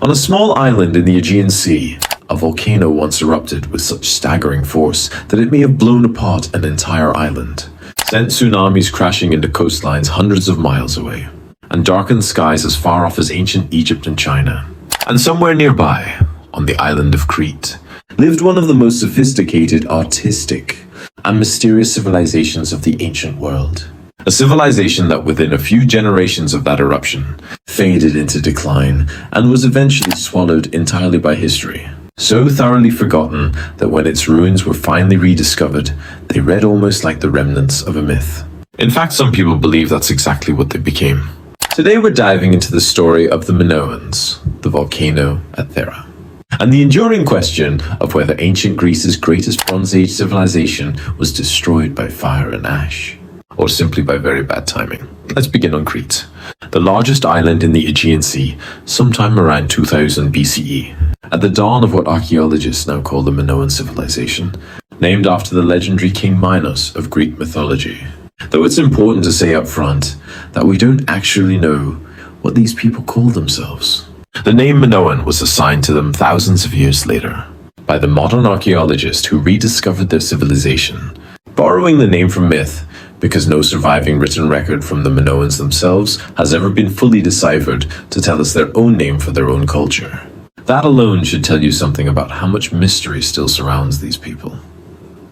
On a small island in the Aegean Sea, a volcano once erupted with such staggering force that it may have blown apart an entire island, sent tsunamis crashing into coastlines hundreds of miles away, and darkened skies as far off as ancient Egypt and China. And somewhere nearby, on the island of Crete, lived one of the most sophisticated, artistic, and mysterious civilizations of the ancient world. A civilization that within a few generations of that eruption faded into decline and was eventually swallowed entirely by history. So thoroughly forgotten that when its ruins were finally rediscovered, they read almost like the remnants of a myth. In fact, some people believe that's exactly what they became. Today we're diving into the story of the Minoans, the volcano at Thera, and the enduring question of whether ancient Greece's greatest Bronze Age civilization was destroyed by fire and ash, or simply by very bad timing. Let's begin on Crete, the largest island in the Aegean Sea, sometime around 2000 BCE, at the dawn of what archaeologists now call the Minoan civilization, named after the legendary King Minos of Greek mythology. Though it's important to say up front that we don't actually know what these people call themselves. The name Minoan was assigned to them thousands of years later by the modern archaeologist who rediscovered their civilization, borrowing the name from myth because no surviving written record from the Minoans themselves has ever been fully deciphered to tell us their own name for their own culture. That alone should tell you something about how much mystery still surrounds these people.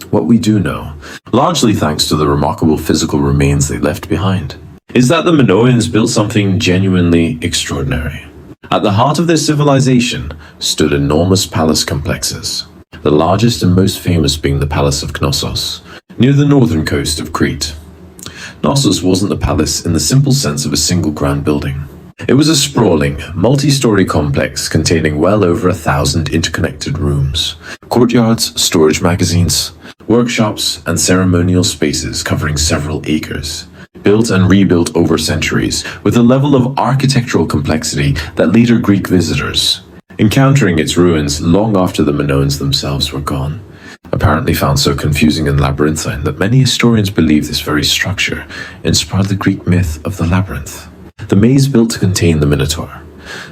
What we do know, largely thanks to the remarkable physical remains they left behind, is that the Minoans built something genuinely extraordinary. At the heart of their civilization stood enormous palace complexes, the largest and most famous being the Palace of Knossos, near the northern coast of Crete. Knossos wasn't a palace in the simple sense of a single grand building. It was a sprawling, multi-story complex containing well over 1,000 interconnected rooms, courtyards, storage magazines, workshops, and ceremonial spaces covering several acres, built and rebuilt over centuries with a level of architectural complexity that later Greek visitors, encountering its ruins long after the Minoans themselves were gone, apparently found so confusing and labyrinthine that many historians believe this very structure inspired the Greek myth of the labyrinth, the maze built to contain the Minotaur.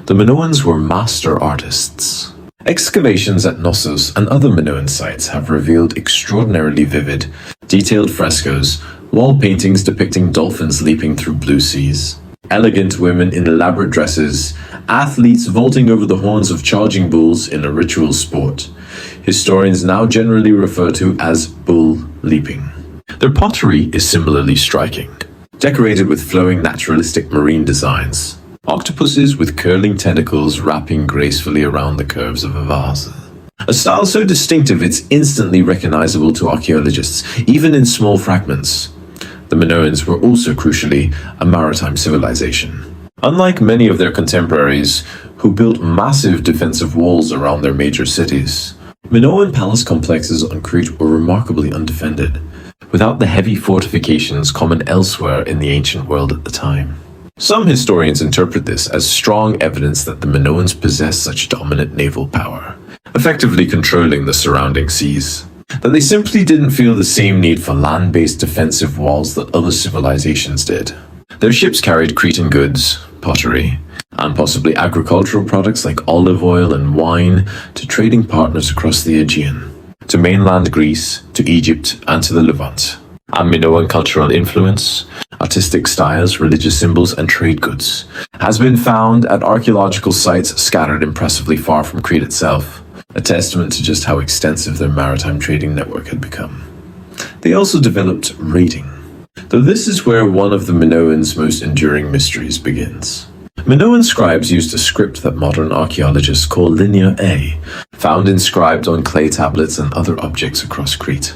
The Minoans were master artists. Excavations at Knossos and other Minoan sites have revealed extraordinarily vivid, detailed frescoes, wall paintings depicting dolphins leaping through blue seas, elegant women in elaborate dresses, athletes vaulting over the horns of charging bulls in a ritual sport historians now generally refer to as bull leaping. Their pottery is similarly striking, decorated with flowing naturalistic marine designs, octopuses with curling tentacles wrapping gracefully around the curves of a vase. A style so distinctive it's instantly recognizable to archaeologists, even in small fragments. The Minoans were also crucially a maritime civilization. Unlike many of their contemporaries, who built massive defensive walls around their major cities, Minoan palace complexes on Crete were remarkably undefended, without the heavy fortifications common elsewhere in the ancient world at the time. Some historians interpret this as strong evidence that the Minoans possessed such dominant naval power, effectively controlling the surrounding seas, that they simply didn't feel the same need for land-based defensive walls that other civilizations did. Their ships carried Cretan goods, pottery, and possibly agricultural products like olive oil and wine to trading partners across the Aegean, to mainland Greece, to Egypt, and to the Levant. And Minoan cultural influence, artistic styles, religious symbols, and trade goods has been found at archaeological sites scattered impressively far from Crete itself, a testament to just how extensive their maritime trading network had become. They also developed writing, though this is where one of the Minoans' most enduring mysteries begins. Minoan scribes used a script that modern archaeologists call Linear A, found inscribed on clay tablets and other objects across Crete.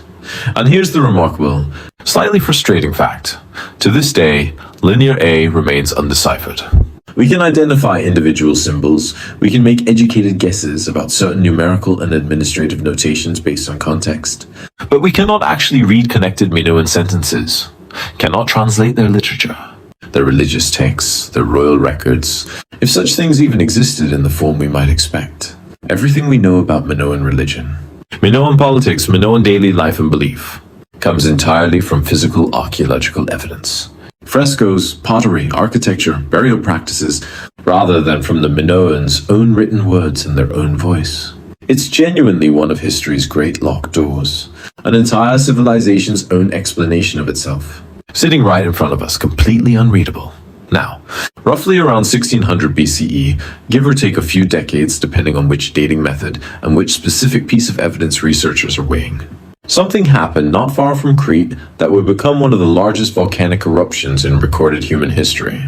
And here's the remarkable, slightly frustrating fact. To this day, Linear A remains undeciphered. We can identify individual symbols, we can make educated guesses about certain numerical and administrative notations based on context, but we cannot actually read connected Minoan sentences, cannot translate their literature, their religious texts, their royal records, if such things even existed in the form we might expect. Everything we know about Minoan religion, Minoan politics, Minoan daily life and belief, comes entirely from physical archaeological evidence. Frescoes, pottery, architecture, burial practices, rather than from the Minoans' own written words in their own voice. It's genuinely one of history's great locked doors, an entire civilization's own explanation of itself, sitting right in front of us, completely unreadable. Now, roughly around 1600 BCE, give or take a few decades depending on which dating method and which specific piece of evidence researchers are weighing, something happened not far from Crete that would become one of the largest volcanic eruptions in recorded human history.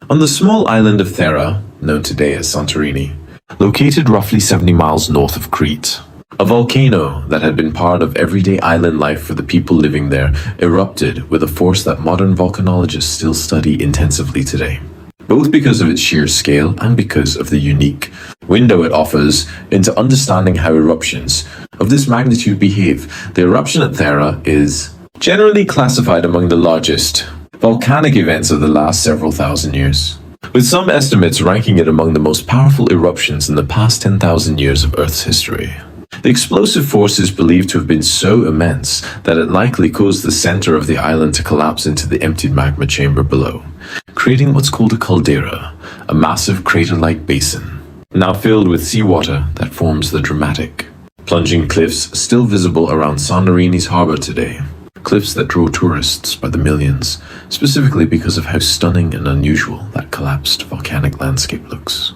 On the small island of Thera, known today as Santorini, located roughly 70 miles north of Crete, a volcano that had been part of everyday island life for the people living there erupted with a force that modern volcanologists still study intensively today, both because of its sheer scale and because of the unique window it offers into understanding how eruptions of this magnitude behave. The eruption at Thera is generally classified among the largest volcanic events of the last several thousand years, with some estimates ranking it among the most powerful eruptions in the past 10,000 years of Earth's history. The explosive force is believed to have been so immense that it likely caused the center of the island to collapse into the emptied magma chamber below, creating what's called a caldera, a massive crater-like basin, now filled with seawater that forms the dramatic, plunging cliffs still visible around Santorini's harbor today. Cliffs that draw tourists by the millions, specifically because of how stunning and unusual that collapsed volcanic landscape looks.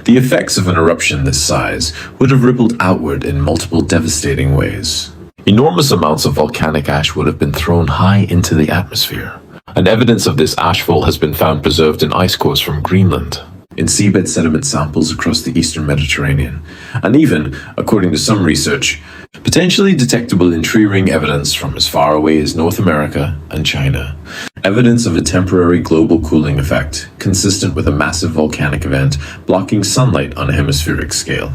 The effects of an eruption this size would have rippled outward in multiple devastating ways. Enormous amounts of volcanic ash would have been thrown high into the atmosphere, and evidence of this ashfall has been found preserved in ice cores from Greenland, in seabed sediment samples across the eastern Mediterranean, and even, according to some research, potentially detectable in tree ring evidence from as far away as North America and China. Evidence of a temporary global cooling effect, consistent with a massive volcanic event blocking sunlight on a hemispheric scale.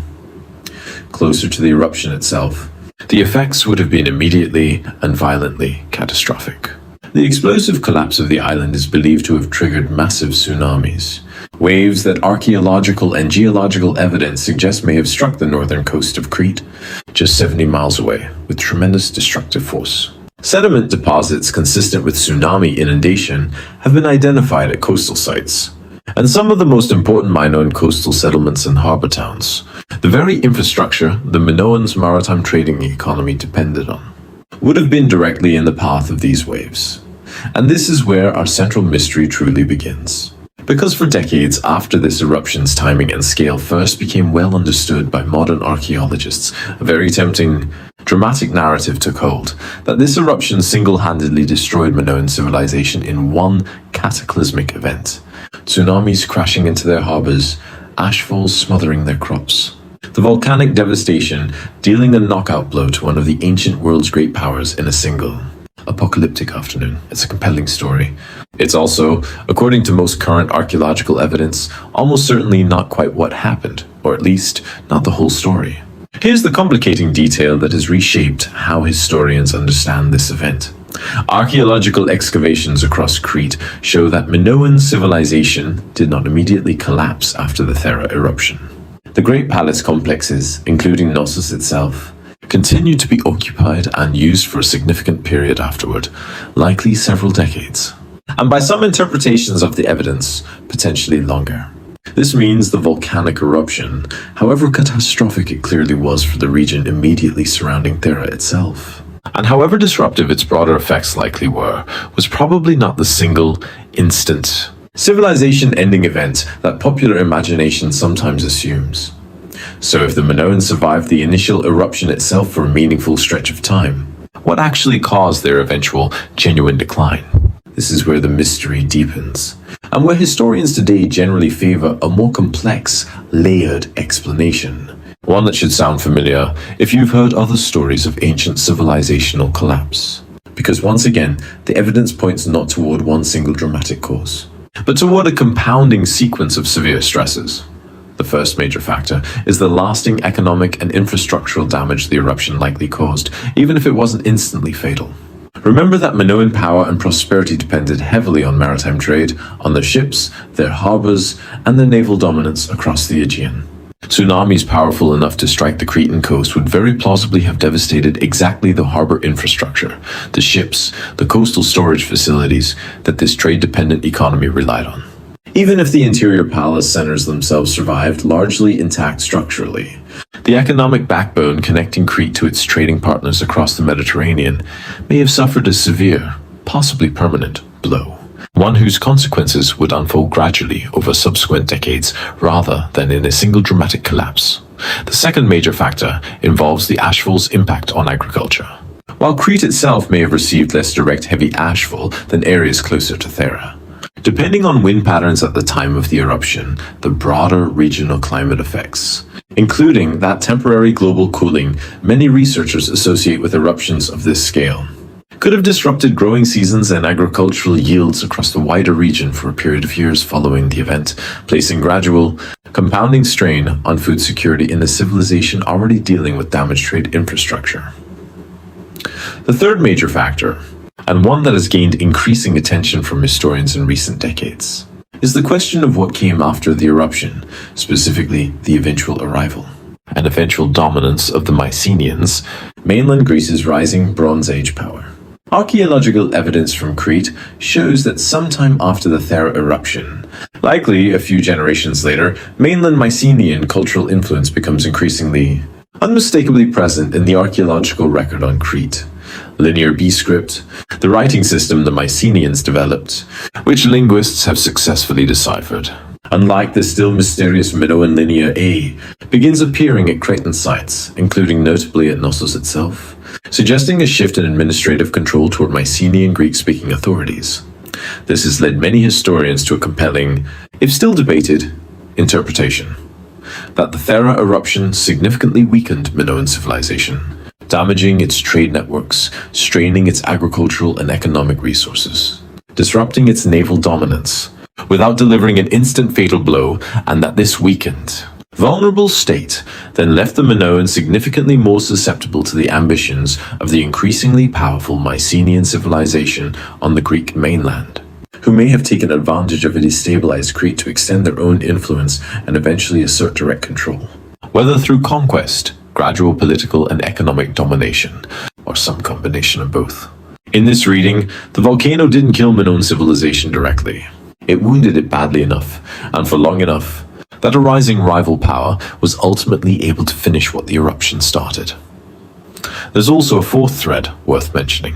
Closer to the eruption itself, the effects would have been immediately and violently catastrophic. The explosive collapse of the island is believed to have triggered massive tsunamis, waves that archaeological and geological evidence suggests may have struck the northern coast of Crete, just 70 miles away, with tremendous destructive force. Sediment deposits consistent with tsunami inundation have been identified at coastal sites, and some of the most important Minoan coastal settlements and harbor towns, the very infrastructure the Minoans' maritime trading economy depended on, would have been directly in the path of these waves. And this is where our central mystery truly begins. Because for decades after this eruption's timing and scale first became well understood by modern archaeologists, a very tempting, dramatic narrative took hold that this eruption single-handedly destroyed Minoan civilization in one cataclysmic event. Tsunamis crashing into their harbors, ashfalls smothering their crops. The volcanic devastation dealing a knockout blow to one of the ancient world's great powers in a single apocalyptic afternoon. It's a compelling story. It's also, according to most current archaeological evidence, almost certainly not quite what happened, or at least not the whole story. Here's the complicating detail that has reshaped how historians understand this event. Archaeological excavations across Crete show that Minoan civilization did not immediately collapse after the Thera eruption. The great palace complexes, including Knossos itself, continued to be occupied and used for a significant period afterward, likely several decades, and by some interpretations of the evidence, potentially longer. This means the volcanic eruption, however catastrophic it clearly was for the region immediately surrounding Thera itself, and however disruptive its broader effects likely were, was probably not the single, instant, civilization-ending event that popular imagination sometimes assumes. So if the Minoans survived the initial eruption itself for a meaningful stretch of time, what actually caused their eventual genuine decline? This is where the mystery deepens, and where historians today generally favor a more complex, layered explanation. One that should sound familiar if you've heard other stories of ancient civilizational collapse. Because once again, the evidence points not toward one single dramatic cause, but toward a compounding sequence of severe stresses. The first major factor is the lasting economic and infrastructural damage the eruption likely caused, even if it wasn't instantly fatal. Remember that Minoan power and prosperity depended heavily on maritime trade, on their ships, their harbors, and their naval dominance across the Aegean. Tsunamis powerful enough to strike the Cretan coast would very plausibly have devastated exactly the harbor infrastructure, the ships, the coastal storage facilities that this trade-dependent economy relied on. even if the interior palace centers themselves survived largely intact structurally. The economic backbone connecting Crete to its trading partners across the Mediterranean may have suffered a severe, possibly permanent, blow, one whose consequences would unfold gradually over subsequent decades rather than in a single dramatic collapse. The second major factor involves the ashfall's impact on agriculture. While Crete itself may have received less direct heavy ashfall than areas closer to Thera, depending on wind patterns at the time of the eruption, the broader regional climate effects, including that temporary global cooling many researchers associate with eruptions of this scale, could have disrupted growing seasons and agricultural yields across the wider region for a period of years following the event, placing gradual, compounding strain on food security in a civilization already dealing with damaged trade infrastructure. The third major factor, and one that has gained increasing attention from historians in recent decades, is the question of what came after the eruption, specifically the eventual arrival and eventual dominance of the Mycenaeans, mainland Greece's rising Bronze Age power. Archaeological evidence from Crete shows that sometime after the Thera eruption, likely a few generations later, mainland Mycenaean cultural influence becomes increasingly, unmistakably present in the archaeological record on Crete. Linear B script, the writing system the Mycenaeans developed, which linguists have successfully deciphered, unlike the still mysterious Minoan Linear A, begins appearing at Cretan sites, including notably at Knossos itself, suggesting a shift in administrative control toward Mycenaean Greek-speaking authorities. This has led many historians to a compelling, if still debated, interpretation that the Thera eruption significantly weakened Minoan civilization, damaging its trade networks, straining its agricultural and economic resources, disrupting its naval dominance, without delivering an instant fatal blow, and that this weakened, vulnerable state then left the Minoans significantly more susceptible to the ambitions of the increasingly powerful Mycenaean civilization on the Greek mainland, who may have taken advantage of a destabilized Crete to extend their own influence and eventually assert direct control, whether through conquest, gradual political and economic domination, or some combination of both. In this reading, the volcano didn't kill Minoan civilization directly. It wounded it badly enough, and for long enough, that a rising rival power was ultimately able to finish what the eruption started. There's also a fourth thread worth mentioning,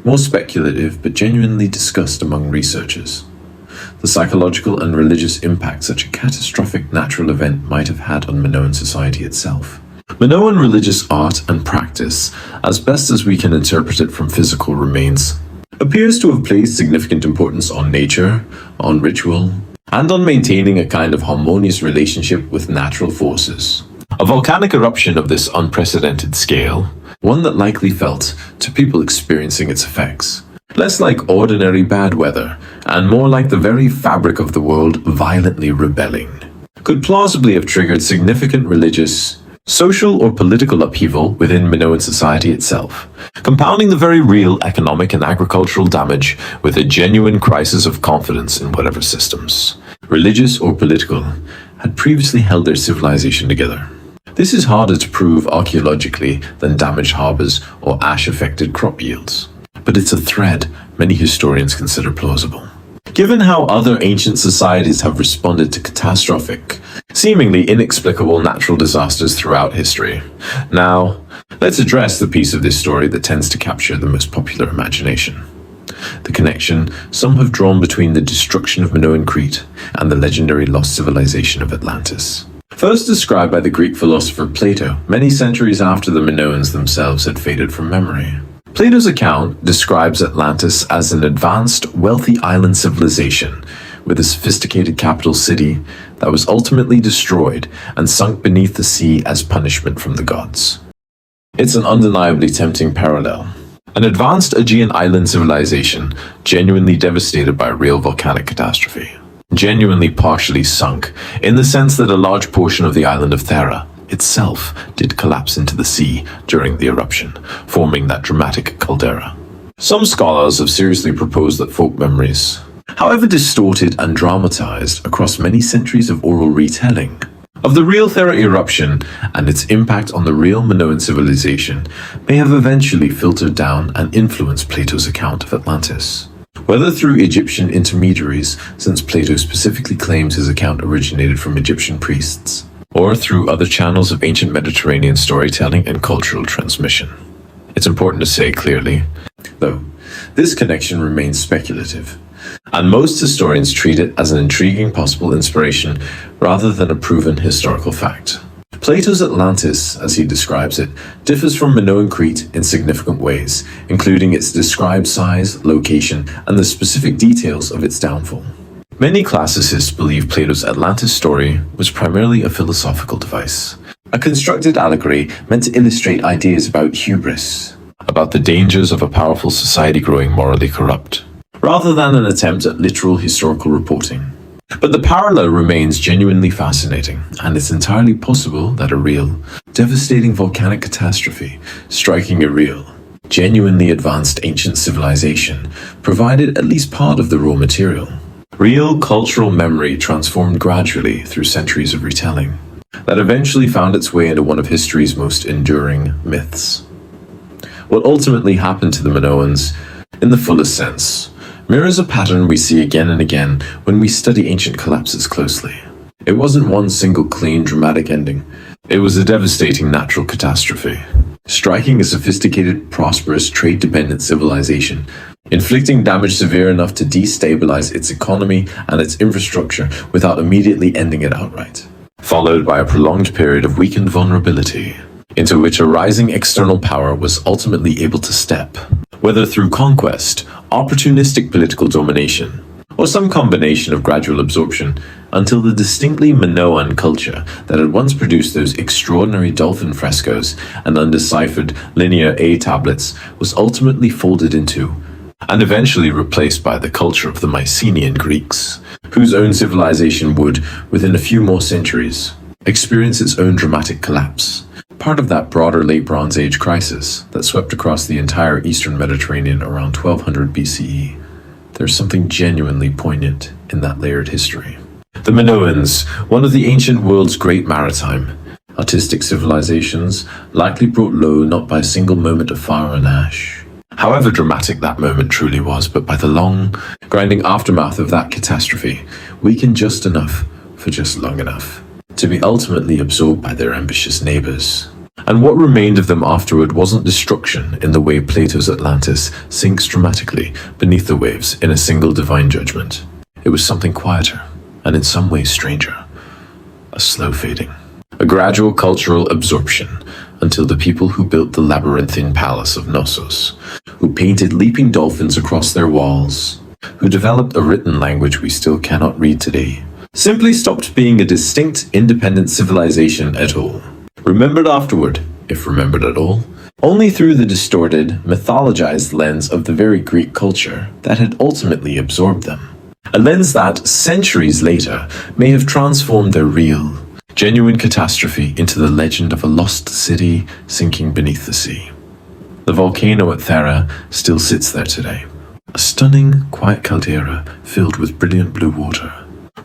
more speculative but genuinely discussed among researchers: the psychological and religious impact such a catastrophic natural event might have had on Minoan society itself. Minoan religious art and practice, as best as we can interpret it from physical remains, appears to have placed significant importance on nature, on ritual, and on maintaining a kind of harmonious relationship with natural forces. A volcanic eruption of this unprecedented scale, one that likely felt, to people experiencing its effects, less like ordinary bad weather, and more like the very fabric of the world violently rebelling, could plausibly have triggered significant religious, social or political upheaval within Minoan society itself, compounding the very real economic and agricultural damage with a genuine crisis of confidence in whatever systems, religious or political, had previously held their civilization together. This is harder to prove archaeologically than damaged harbors or ash-affected crop yields, but it's a thread many historians consider plausible. Given how other ancient societies have responded to catastrophic, seemingly inexplicable natural disasters throughout history, now, let's address the piece of this story that tends to capture the most popular imagination: the connection some have drawn between the destruction of Minoan Crete and the legendary lost civilization of Atlantis. First described by the Greek philosopher Plato many centuries after the Minoans themselves had faded from memory. Plato's account describes Atlantis as an advanced, wealthy island civilization with a sophisticated capital city that was ultimately destroyed and sunk beneath the sea as punishment from the gods. It's an undeniably tempting parallel. An advanced Aegean island civilization genuinely devastated by a real volcanic catastrophe. Genuinely partially sunk, in the sense that a large portion of the island of Thera itself did collapse into the sea during the eruption, forming that dramatic caldera. Some scholars have seriously proposed that folk memories, however distorted and dramatized across many centuries of oral retelling, of the real Thera eruption and its impact on the real Minoan civilization may have eventually filtered down and influenced Plato's account of Atlantis. Whether through Egyptian intermediaries, since Plato specifically claims his account originated from Egyptian priests, or through other channels of ancient Mediterranean storytelling and cultural transmission. It's important to say clearly, though, this connection remains speculative, and most historians treat it as an intriguing possible inspiration rather than a proven historical fact. Plato's Atlantis, as he describes it, differs from Minoan Crete in significant ways, including its described size, location, and the specific details of its downfall. Many classicists believe Plato's Atlantis story was primarily a philosophical device, a constructed allegory meant to illustrate ideas about hubris, about the dangers of a powerful society growing morally corrupt, rather than an attempt at literal historical reporting. But the parallel remains genuinely fascinating, and it's entirely possible that a real, devastating volcanic catastrophe, striking a real, genuinely advanced ancient civilization, provided at least part of the raw material. Real cultural memory transformed gradually through centuries of retelling, that eventually found its way into one of history's most enduring myths. What ultimately happened to the Minoans, in the fullest sense, mirrors a pattern we see again and again when we study ancient collapses closely. It wasn't one single clean, dramatic ending. It was a devastating natural catastrophe, striking a sophisticated, prosperous, trade-dependent civilization, inflicting damage severe enough to destabilize its economy and its infrastructure without immediately ending it outright, followed by a prolonged period of weakened vulnerability, into which a rising external power was ultimately able to step, whether through conquest, opportunistic political domination, or some combination of gradual absorption, until the distinctly Minoan culture that had once produced those extraordinary dolphin frescoes and undeciphered linear A tablets was ultimately folded into, and eventually replaced by the culture of the Mycenaean Greeks, whose own civilization would, within a few more centuries, experience its own dramatic collapse, part of that broader late Bronze Age crisis that swept across the entire eastern Mediterranean around 1200 BCE. There's something genuinely poignant in that layered history. The Minoans, one of the ancient world's great maritime, artistic civilizations, likely brought low not by a single moment of fire and ash, however dramatic that moment truly was, but by the long, grinding aftermath of that catastrophe, weakened just enough for just long enough to be ultimately absorbed by their ambitious neighbors. And what remained of them afterward wasn't destruction in the way Plato's Atlantis sinks dramatically beneath the waves in a single divine judgment. It was something quieter, and in some ways stranger. A slow fading. A gradual cultural absorption, until the people who built the labyrinthine palace of Knossos, who painted leaping dolphins across their walls, who developed a written language we still cannot read today, simply stopped being a distinct, independent civilization at all. Remembered afterward, if remembered at all, only through the distorted, mythologized lens of the very Greek culture that had ultimately absorbed them. A lens that, centuries later, may have transformed their real, genuine catastrophe into the legend of a lost city sinking beneath the sea. The volcano at Thera still sits there today, a stunning, quiet caldera filled with brilliant blue water,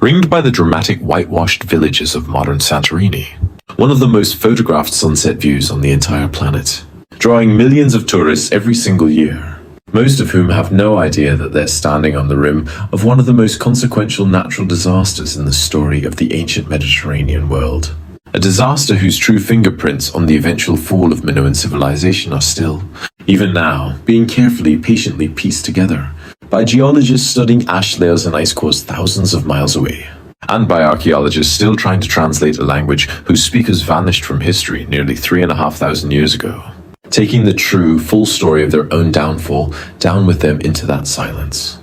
ringed by the dramatic whitewashed villages of modern Santorini, one of the most photographed sunset views on the entire planet, drawing millions of tourists every single year, most of whom have no idea that they're standing on the rim of one of the most consequential natural disasters in the story of the ancient Mediterranean world. A disaster whose true fingerprints on the eventual fall of Minoan civilization are still, even now, being carefully, patiently pieced together by geologists studying ash layers and ice cores thousands of miles away, and by archaeologists still trying to translate a language whose speakers vanished from history nearly 3,500 years ago, taking the true, full story of their own downfall down with them into that silence.